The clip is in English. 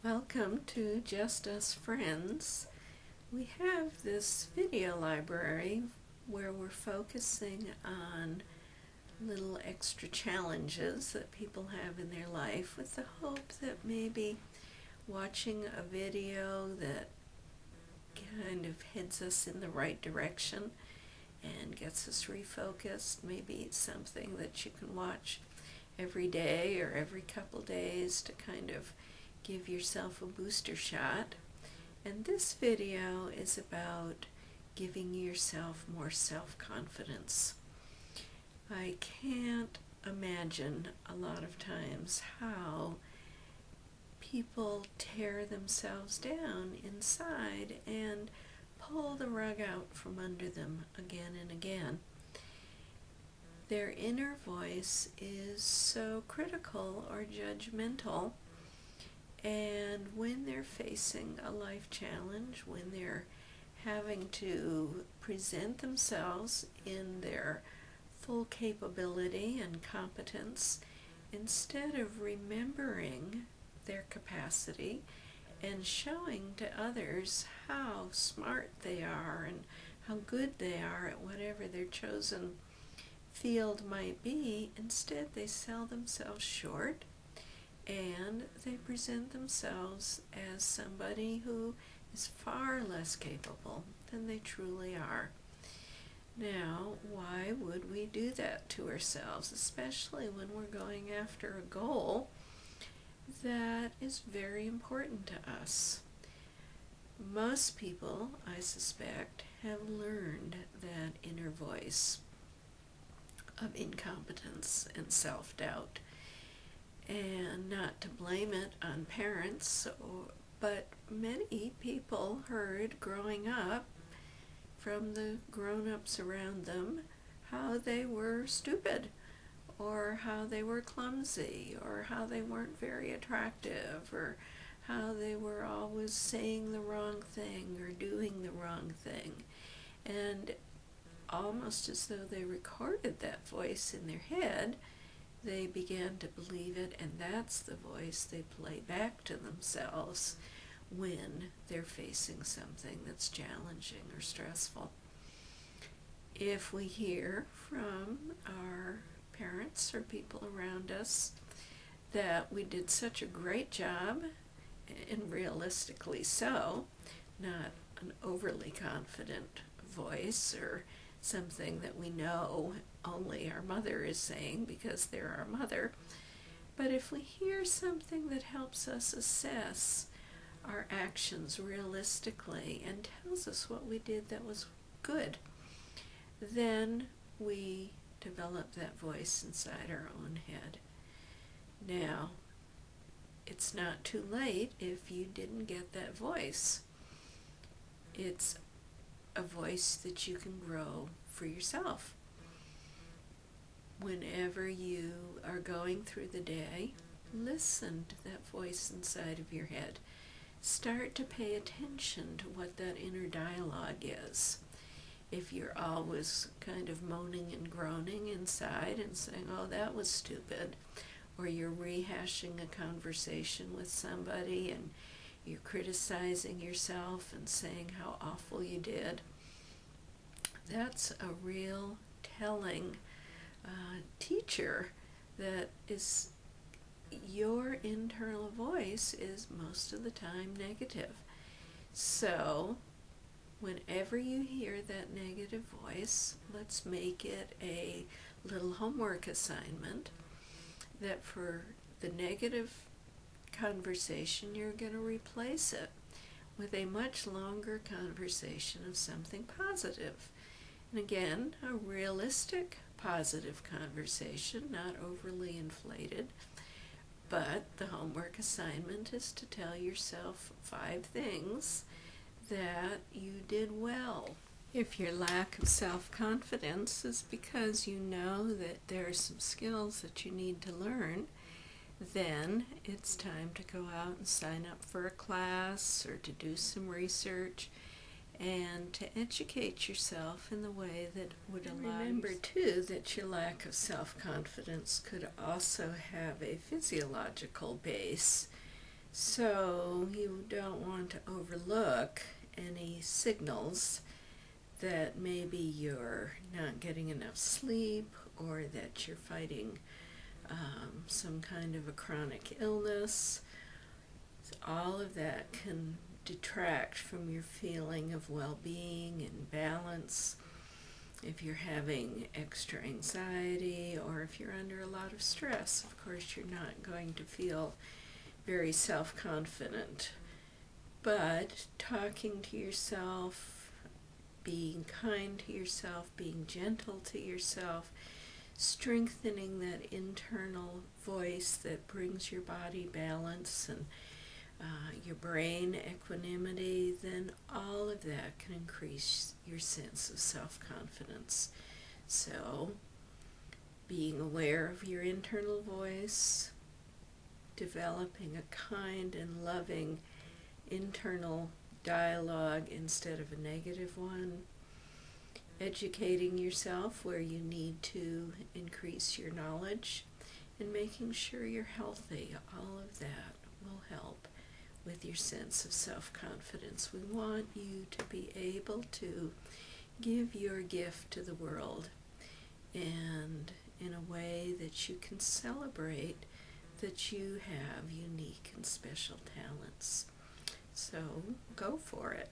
Welcome to Just Us Friends. We have this video library where we're focusing on little extra challenges that people have in their life with the hope that maybe watching a video that kind of heads us in the right direction and gets us refocused. Maybe it's something that you can watch every day or every couple days to kind of give yourself a booster shot. And this video is about giving yourself more self-confidence. I can't imagine a lot of times how people tear themselves down inside and pull the rug out from under them again and again. Their inner voice is so critical or judgmental, and when they're facing a life challenge, when they're having to present themselves in their full capability and competence, instead of remembering their capacity and showing to others how smart they are and how good they are at whatever their chosen field might be, instead they sell themselves short and they present themselves as somebody who is far less capable than they truly are. Now, why would we do that to ourselves, especially when we're going after a goal that is very important to us? Most people, I suspect, have learned that inner voice of incompetence and self-doubt. And not to blame it on parents, but many people heard growing up from the grown-ups around them how they were stupid, or how they were clumsy, or how they weren't very attractive, or how they were always saying the wrong thing or doing the wrong thing. And almost as though they recorded that voice in their head, they began to believe it, and that's the voice they play back to themselves when they're facing something that's challenging or stressful. If we hear from our parents or people around us that we did such a great job, and realistically so, not an overly confident voice or something that we know only our mother is saying because they're our mother, but if we hear something that helps us assess our actions realistically and tells us what we did that was good, then we develop that voice inside our own head. Now, it's not too late if you didn't get that voice. It's a voice that you can grow for yourself. Whenever you are going through the day, listen to that voice inside of your head. Start to pay attention to what that inner dialogue is. If you're always kind of moaning and groaning inside and saying, oh, that was stupid, or you're rehashing a conversation with somebody and you're criticizing yourself and saying how awful you did, that's a real telling teacher that is your internal voice is most of the time negative. So whenever you hear that negative voice, let's make it a little homework assignment that for the negative conversation you're going to replace it with a much longer conversation of something positive. And again, a realistic positive conversation, not overly inflated. But the homework assignment is to tell yourself 5 things that you did well. If your lack of self-confidence is because you know that there are some skills that you need to learn, then it's time to go out and sign up for a class or to do some research and to educate yourself in the way that would allow you. Remember too that your lack of self-confidence could also have a physiological base. So you don't want to overlook any signals that maybe you're not getting enough sleep or that you're fighting some kind of a chronic illness. All of that can detract from your feeling of well-being and balance. If you're having extra anxiety or if you're under a lot of stress, of course you're not going to feel very self-confident. But talking to yourself, being kind to yourself, being gentle to yourself, strengthening that internal voice that brings your body balance and your brain equanimity, then all of that can increase your sense of self-confidence. So, being aware of your internal voice, developing a kind and loving internal dialogue instead of a negative one, educating yourself where you need to increase your knowledge, and making sure you're healthy. All of that will help with your sense of self-confidence. We want you to be able to give your gift to the world, and in a way that you can celebrate that you have unique and special talents. So go for it.